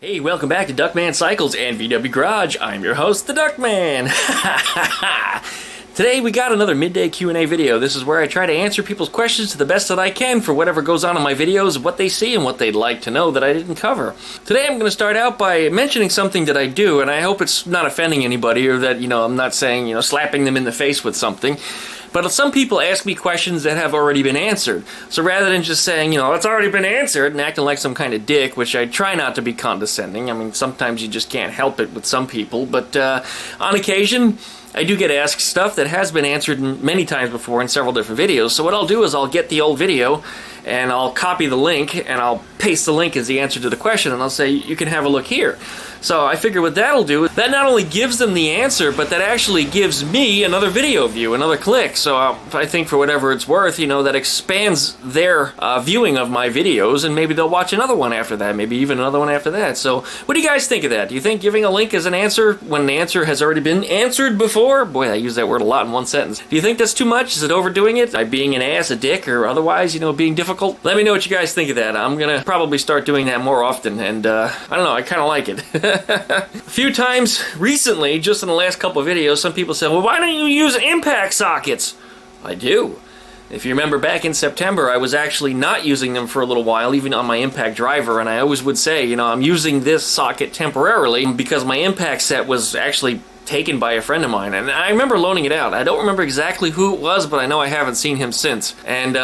Hey, welcome back to Duckman Cycles and VW Garage. I'm your host, the Duckman. Today we got another midday Q&A video. This is where I try to answer people's questions to the best that I can for whatever goes on in my videos, what they see and what they'd like to know that I didn't cover. Today I'm going to start out by mentioning something that I do, and I hope it's not offending anybody or that, I'm not saying, slapping them in the face with something. But some people ask me questions that have already been answered. So rather than just saying, it's already been answered and acting like some kind of dick, which I try not to be condescending. I mean, sometimes you just can't help it with some people. But on occasion, I do get asked stuff that has been answered many times before in several different videos. So what I'll do is I'll get the old video and I'll copy the link and I'll paste the link as the answer to the question and I'll say, you can have a look here. So I figure what that'll do, that not only gives them the answer, but that actually gives me another video view, another click. So I think for whatever it's worth, that expands their viewing of my videos, and maybe they'll watch another one after that, maybe even another one after that. So what do you guys think of that? Do you think giving a link as an answer when the answer has already been answered before? Boy, I use that word a lot in one sentence. Do you think that's too much? Is it overdoing it? By being an ass, a dick, or otherwise, being difficult? Let me know what you guys think of that. I'm gonna probably start doing that more often, and I don't know, I kind of like it. A few times recently, just in the last couple of videos, some people said, well, why don't you use impact sockets? I do. If you remember back in September, I was actually not using them for a little while, even on my impact driver, and I always would say, I'm using this socket temporarily because my impact set was actually taken by a friend of mine, and I remember loaning it out. I don't remember exactly who it was, but I know I haven't seen him since, and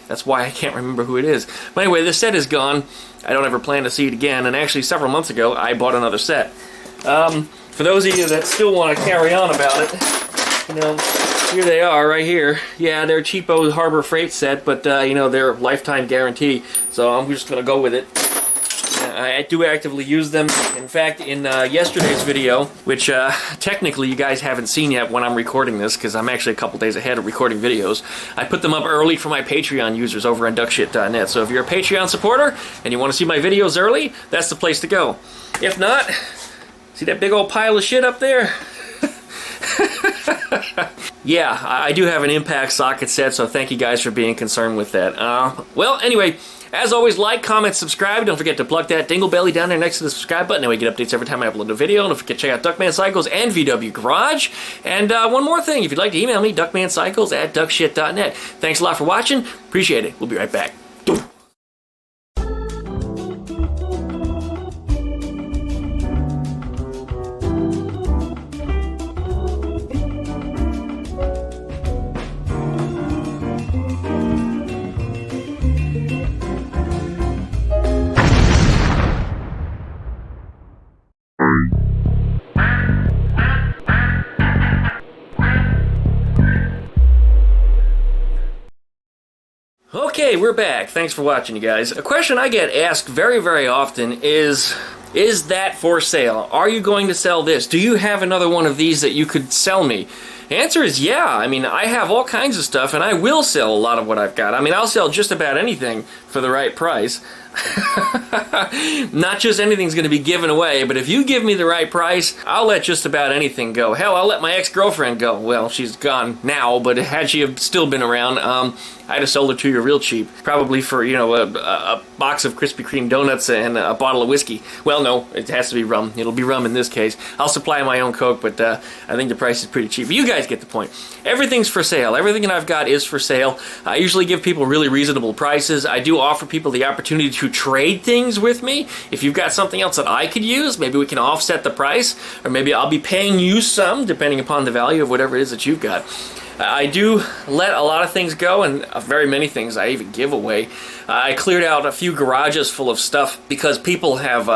that's why I can't remember who it is. But anyway, this set is gone. I don't ever plan to see it again, and actually several months ago I bought another set. For those of you that still want to carry on about it, here they are right here. Yeah, they're cheapo Harbor Freight set, but they're lifetime guarantee, so I'm just going to go with it. I do actively use them. In fact, in yesterday's video, which technically you guys haven't seen yet when I'm recording this, because I'm actually a couple days ahead of recording videos, I put them up early for my Patreon users over on duckshit.net. So if you're a Patreon supporter and you want to see my videos early, that's the place to go. If not, see that big old pile of shit up there? Yeah, I do have an impact socket set, so thank you guys for being concerned with that. Well, anyway, as always, like, comment, subscribe. Don't forget to plug that dingle belly down there next to the subscribe button. That way you get updates every time I upload a video. Don't forget to check out Duckman Cycles and VW Garage. And one more thing, if you'd like to email me, duckmancycles@duckshit.net. Thanks a lot for watching. Appreciate it. We'll be right back. Okay, we're back. Thanks for watching, you guys. A question I get asked very, very often is that for sale? Are you going to sell this? Do you have another one of these that you could sell me? The answer is yeah. I mean, I have all kinds of stuff, and I will sell a lot of what I've got. I mean, I'll sell just about anything for the right price. Not just anything's going to be given away, but if you give me the right price, I'll let just about anything go. Hell, I'll let my ex-girlfriend go. Well, she's gone now, but had she have still been around, I'd have sold her to you real cheap. Probably for, a box of Krispy Kreme donuts and a bottle of whiskey. Well, no, it has to be rum. It'll be rum in this case. I'll supply my own Coke, but I think the price is pretty cheap. But you guys get the point. Everything's for sale. Everything that I've got is for sale. I usually give people really reasonable prices. I do offer people the opportunity to trade things with me. If you've got something else that I could use, maybe we can offset the price, or maybe I'll be paying you some, depending upon the value of whatever it is that you've got. I do let a lot of things go, and very many things I even give away. I cleared out a few garages full of stuff because people have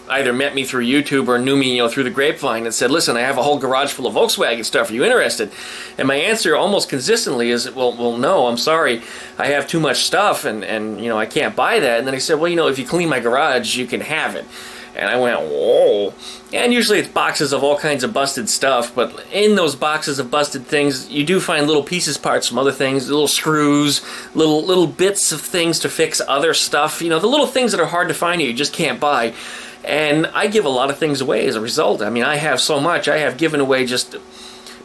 either met me through YouTube or knew me, through the grapevine and said, listen, I have a whole garage full of Volkswagen stuff. Are you interested? And my answer almost consistently is, well, no, I'm sorry. I have too much stuff, and I can't buy that. And then he said, well, if you clean my garage, you can have it. And I went, whoa. And usually it's boxes of all kinds of busted stuff, but in those boxes of busted things, you do find little pieces, parts from other things, little screws, little bits of things to fix other stuff. The little things that are hard to find you just can't buy. And I give a lot of things away as a result. I mean, I have so much. I have given away just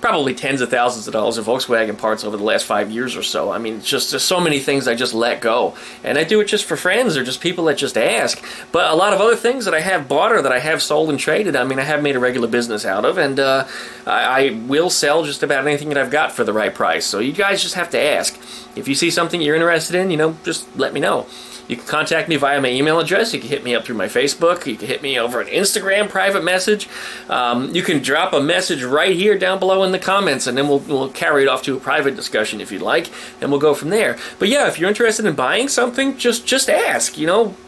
probably tens of thousands of dollars of Volkswagen parts over the last 5 years or so. I mean, it's just so many things I just let go. And I do it just for friends or just people that just ask. But a lot of other things that I have bought or that I have sold and traded, I mean, I have made a regular business out of. And I will sell just about anything that I've got for the right price. So you guys just have to ask. If you see something you're interested in, just let me know. You can contact me via my email address. You can hit me up through my Facebook. You can hit me over an Instagram private message. You can drop a message right here down below in the comments, and then we'll carry it off to a private discussion if you'd like, and we'll go from there. But yeah, if you're interested in buying something, just ask.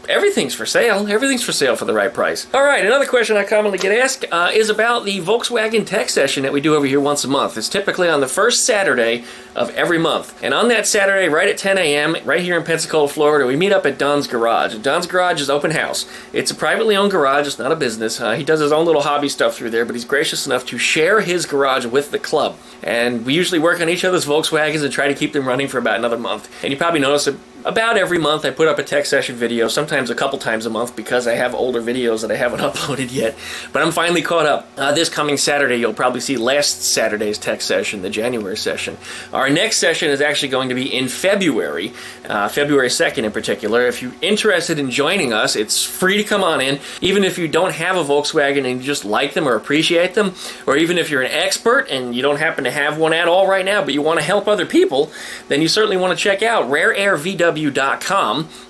Everything's for sale. Everything's for sale for the right price. All right, another question I commonly get asked is about the Volkswagen tech session that we do over here once a month. It's typically on the first Saturday of every month. And on that Saturday, right at 10 a.m., right here in Pensacola, Florida, we meet up at Don's Garage. And Don's Garage is open house. It's a privately owned garage. It's not a business. He does his own little hobby stuff through there, but he's gracious enough to share his garage with the club. And we usually work on each other's Volkswagens and try to keep them running for about another month. And you probably notice that about every month I put up a tech session video, sometimes a couple times a month because I have older videos that I haven't uploaded yet. But I'm finally caught up. This coming Saturday, you'll probably see last Saturday's tech session, the January session. Our next session is actually going to be in February, February 2nd in particular. If you're interested in joining us, it's free to come on in. Even if you don't have a Volkswagen and you just like them or appreciate them, or even if you're an expert and you don't happen to have one at all right now, but you want to help other people, then you certainly want to check out rareairvw.com.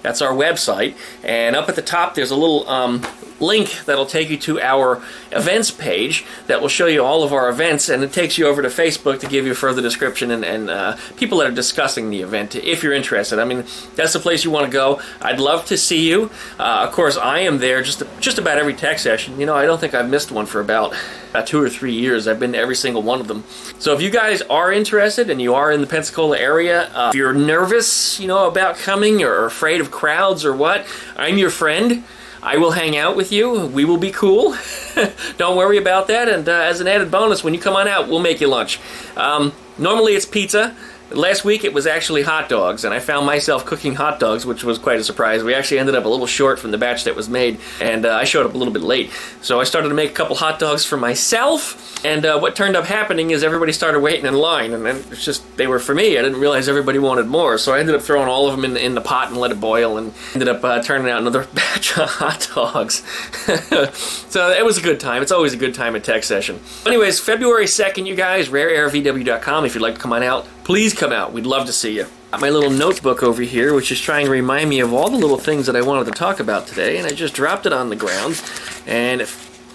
That's our website, and up at the top there's a little link that'll take you to our events page that will show you all of our events, and it takes you over to Facebook to give you a further description and people that are discussing the event if you're interested. I mean, that's the place you want to go. I'd love to see you. Of course, I am there just about every tech session. I don't think I've missed one for about 2 or 3 years. I've been to every single one of them. So if you guys are interested and you are in the Pensacola area, if you're nervous, about coming or afraid of crowds or what, I'm your friend. I will hang out with you. We will be cool. Don't worry about that. And as an added bonus, when you come on out, we'll make you lunch. Normally it's pizza. Last week it was actually hot dogs, and I found myself cooking hot dogs, which was quite a surprise. We actually ended up a little short from the batch that was made, and I showed up a little bit late. So I started to make a couple hot dogs for myself, and what turned up happening is everybody started waiting in line, and then it's just, they were for me. I didn't realize everybody wanted more, so I ended up throwing all of them in the pot and let it boil, and ended up turning out another batch of hot dogs. So it was a good time. It's always a good time at Tech Session. Anyways, February 2nd, you guys, rareairvw.com. If you'd like to come on out, please come out. We'd love to see you. Got my little notebook over here, which is trying to remind me of all the little things that I wanted to talk about today, and I just dropped it on the ground. And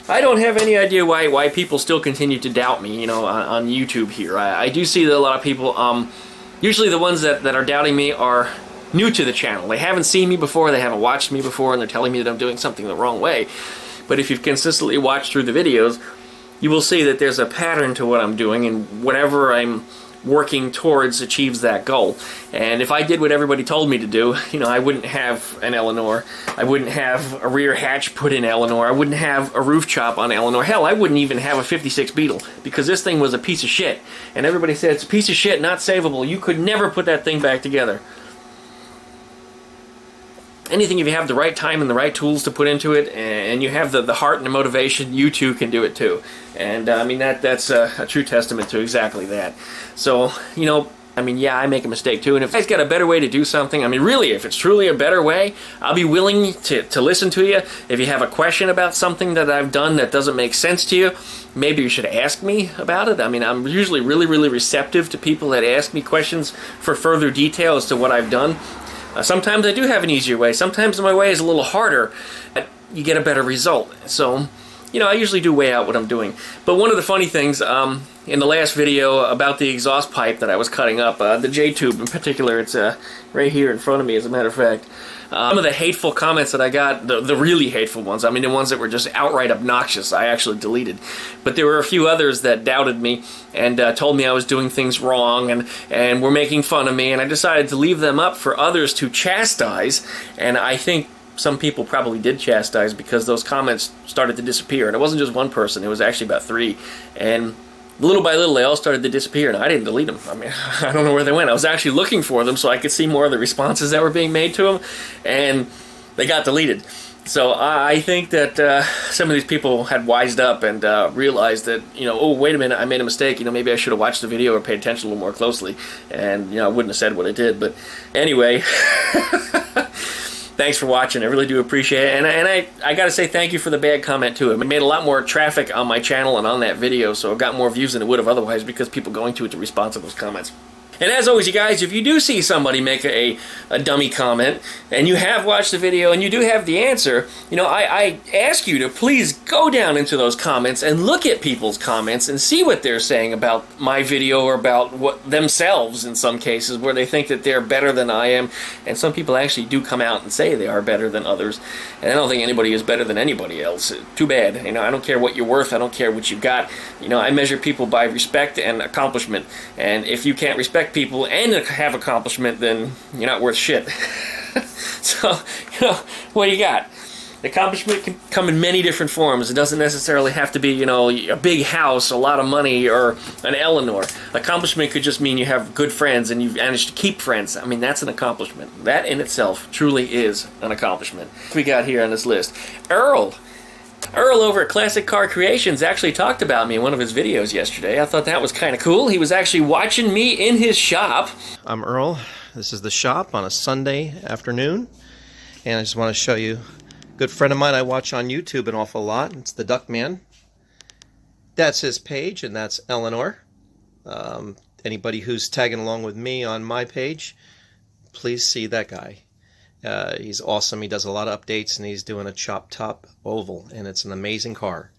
I don't have any idea why people still continue to doubt me, on YouTube here. I do see that a lot of people, usually the ones that are doubting me are new to the channel. They haven't seen me before, they haven't watched me before, and they're telling me that I'm doing something the wrong way. But if you've consistently watched through the videos, you will see that there's a pattern to what I'm doing, and whatever I'm working towards achieves that goal. And if I did what everybody told me to do, I wouldn't have an Eleanor. I wouldn't have a rear hatch put in Eleanor. I wouldn't have a roof chop on Eleanor. Hell, I wouldn't even have a 56 Beetle, because this thing was a piece of shit. And everybody said, it's a piece of shit, not savable. You could never put that thing back together. Anything, if you have the right time and the right tools to put into it, and you have the heart and the motivation, you too can do it too. And I mean, that's a true testament to exactly that. So, yeah, I make a mistake too, and if you guys got a better way to do something, I mean, really, if it's truly a better way, I'll be willing to listen to you. If you have a question about something that I've done that doesn't make sense to you, maybe you should ask me about it. I mean, I'm usually really, really receptive to people that ask me questions for further detail as to what I've done. Sometimes I do have an easier way. Sometimes my way is a little harder, but you get a better result. So, I usually do weigh out what I'm doing. But one of the funny things, in the last video about the exhaust pipe that I was cutting up, the J-tube in particular, it's right here in front of me, as a matter of fact. Some of the hateful comments that I got, the really hateful ones, I mean the ones that were just outright obnoxious, I actually deleted. But there were a few others that doubted me and told me I was doing things wrong and were making fun of me, and I decided to leave them up for others to chastise, and I think some people probably did chastise because those comments started to disappear. And it wasn't just one person, it was actually about 3. And little by little, they all started to disappear, and I didn't delete them. I mean, I don't know where they went. I was actually looking for them so I could see more of the responses that were being made to them, and they got deleted. So I think that some of these people had wised up and realized that, oh, wait a minute, I made a mistake. Maybe I should have watched the video or paid attention a little more closely. And, I wouldn't have said what I did. But anyway, thanks for watching. I really do appreciate it. And I got to say thank you for the bad comment, too. It made a lot more traffic on my channel and on that video, so it got more views than it would have otherwise because people going to it to respond to those comments. And as always, you guys, if you do see somebody make a dummy comment, and you have watched the video and you do have the answer, I ask you to please go down into those comments and look at people's comments and see what they're saying about my video or about what themselves in some cases, where they think that they're better than I am. And some people actually do come out and say they are better than others. And I don't think anybody is better than anybody else. Too bad. I don't care what you're worth. I don't care what you've got. I measure people by respect and accomplishment. And if you can't respect people and have accomplishment, then you're not worth shit. So, what do you got? Accomplishment can come in many different forms. It doesn't necessarily have to be, a big house, a lot of money, or an Eleanor. Accomplishment could just mean you have good friends and you've managed to keep friends. I mean, that's an accomplishment. That in itself truly is an accomplishment. What we got here on this list? Earl over at Classic Car Creations actually talked about me in one of his videos yesterday. I thought that was kind of cool. He was actually watching me in his shop. I'm Earl. This is the shop on a Sunday afternoon. And I just want to show you a good friend of mine I watch on YouTube an awful lot. It's the Duck Man. That's his page, and that's Eleanor. Anybody who's tagging along with me on my page, please see that guy. He's awesome. He does a lot of updates, and he's doing a chop top oval, and it's an amazing car.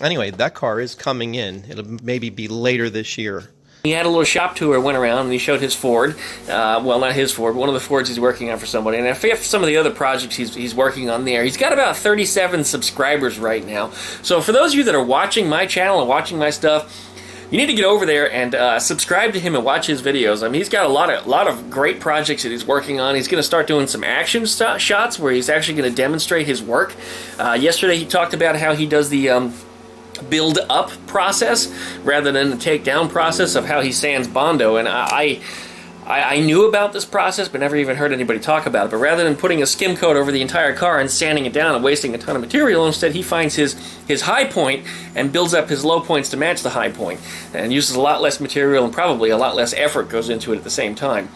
Anyway, that car is coming in. It'll maybe be later this year. He had a little shop tour, went around, and he showed his Ford. Well, not his Ford, one of the Fords he's working on for somebody. And I forget some of the other projects he's working on there. He's got about 37 subscribers right now. So for those of you that are watching my channel and watching my stuff, you need to get over there and subscribe to him and watch his videos. I mean, he's got a lot of great projects that he's working on. He's going to start doing some action shots where he's actually going to demonstrate his work. Yesterday he talked about how he does the build-up process rather than the take-down process of how he sands Bondo. And I knew about this process, but never even heard anybody talk about it. But rather than putting a skim coat over the entire car and sanding it down and wasting a ton of material, instead he finds his high point and builds up his low points to match the high point, and uses a lot less material and probably a lot less effort goes into it at the same time.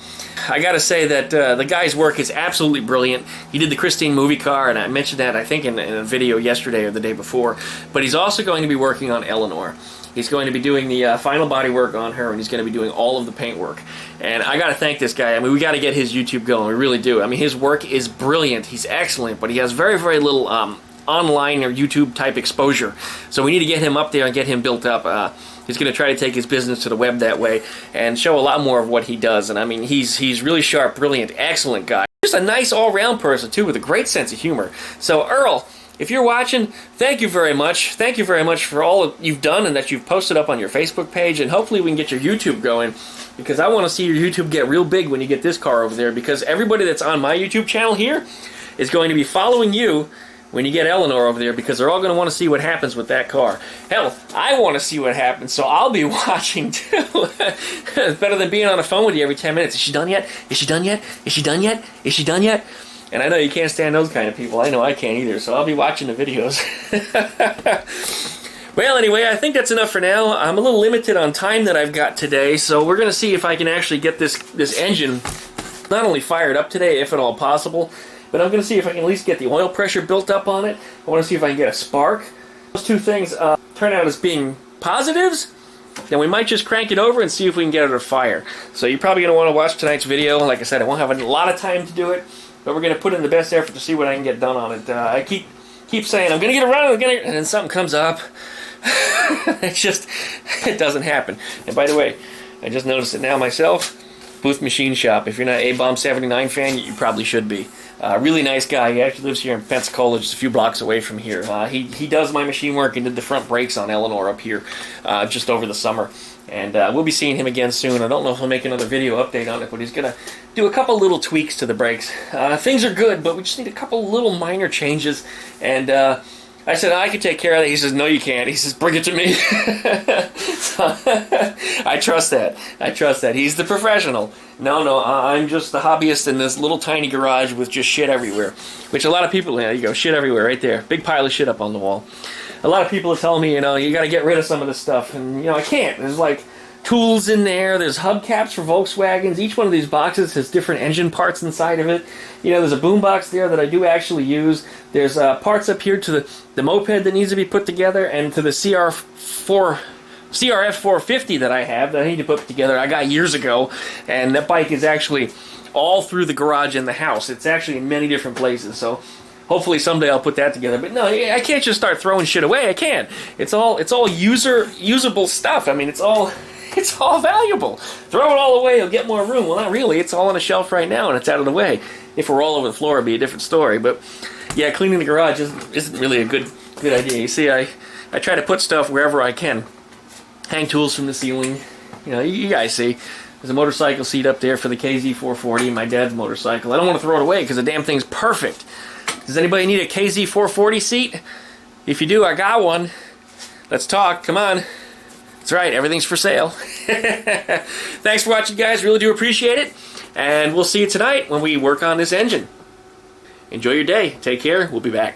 I gotta say that the guy's work is absolutely brilliant. He did the Christine movie car, and I mentioned that I think in a video yesterday or the day before. But he's also going to be working on Eleanor. He's going to be doing the final body work on her, and he's going to be doing all of the paint work. And I got to thank this guy. I mean, we got to get his YouTube going. We really do. I mean, his work is brilliant. He's excellent, but he has very, very little online or YouTube type exposure. So we need to get him up there and get him built up. He's going to try to take his business to the web that way and show a lot more of what he does. And I mean, he's really sharp, brilliant, excellent guy. Just a nice all-round person, too, with a great sense of humor. So, Earl, if you're watching, thank you very much. Thank you very much for all you've done and that you've posted up on your Facebook page. And hopefully we can get your YouTube going, because I want to see your YouTube get real big when you get this car over there, because everybody that's on my YouTube channel here is going to be following you when you get Eleanor over there, because they're all going to want to see what happens with that car. Hell, I want to see what happens, so I'll be watching too. It's better than being on the phone with you every 10 minutes. Is she done yet? Is she done yet? Is she done yet? Is she done yet? And I know you can't stand those kind of people. I know I can't either, so I'll be watching the videos. Well, anyway, I think that's enough for now. I'm a little limited on time that I've got today, so we're going to see if I can actually get this engine not only fired up today, if at all possible, but I'm going to see if I can at least get the oil pressure built up on it. I want to see if I can get a spark. Those two things turn out as being positives, then we might just crank it over and see if we can get it to fire. So you're probably going to want to watch tonight's video. Like I said, I won't have a lot of time to do it, but we're going to put in the best effort to see what I can get done on it. I keep saying, I'm going to get it running, and then something comes up. It doesn't happen. And by the way, I just noticed it now myself. Booth Machine Shop. If you're not an A-Bomb 79 fan, you probably should be. Really nice guy. He actually lives here in Pensacola, just a few blocks away from here. He does my machine work and did the front brakes on Eleanor up here just over the summer. And we'll be seeing him again soon. I don't know if he'll make another video update on it, but he's going to do a couple little tweaks to the brakes. Things are good, but we just need a couple little minor changes. And I said, I can take care of that. He says, no, you can't. He says, bring it to me. So, I trust that. I trust that. He's the professional. No, I'm just the hobbyist in this little tiny garage with just shit everywhere. Which a lot of people, you go, shit everywhere right there. Big pile of shit up on the wall. A lot of people are telling me, you got to get rid of some of this stuff. And, I can't. There's like tools in there. There's hubcaps for Volkswagens. Each one of these boxes has different engine parts inside of it. There's a boombox there that I do actually use. There's parts up here to the moped that needs to be put together, and to the CRF 450 that I have that I need to put together. I got years ago, and that bike is actually all through the garage in the house. It's actually in many different places, so hopefully someday I'll put that together. But no, I can't just start throwing shit away. I can't. It's all usable stuff. I mean, it's all valuable. Throw it all away, you'll get more room. Well, not really. It's all on a shelf right now, and it's out of the way. If we're all over the floor, it'd be a different story. But yeah, cleaning the garage isn't really a good idea. You see, I try to put stuff wherever I can. Hang tools from the ceiling. You guys see. There's a motorcycle seat up there for the KZ440, my dad's motorcycle. I don't want to throw it away because the damn thing's perfect. Does anybody need a KZ440 seat? If you do, I got one. Let's talk. Come on. That's right. Everything's for sale. Thanks for watching, guys. Really do appreciate it. And we'll see you tonight when we work on this engine. Enjoy your day. Take care. We'll be back.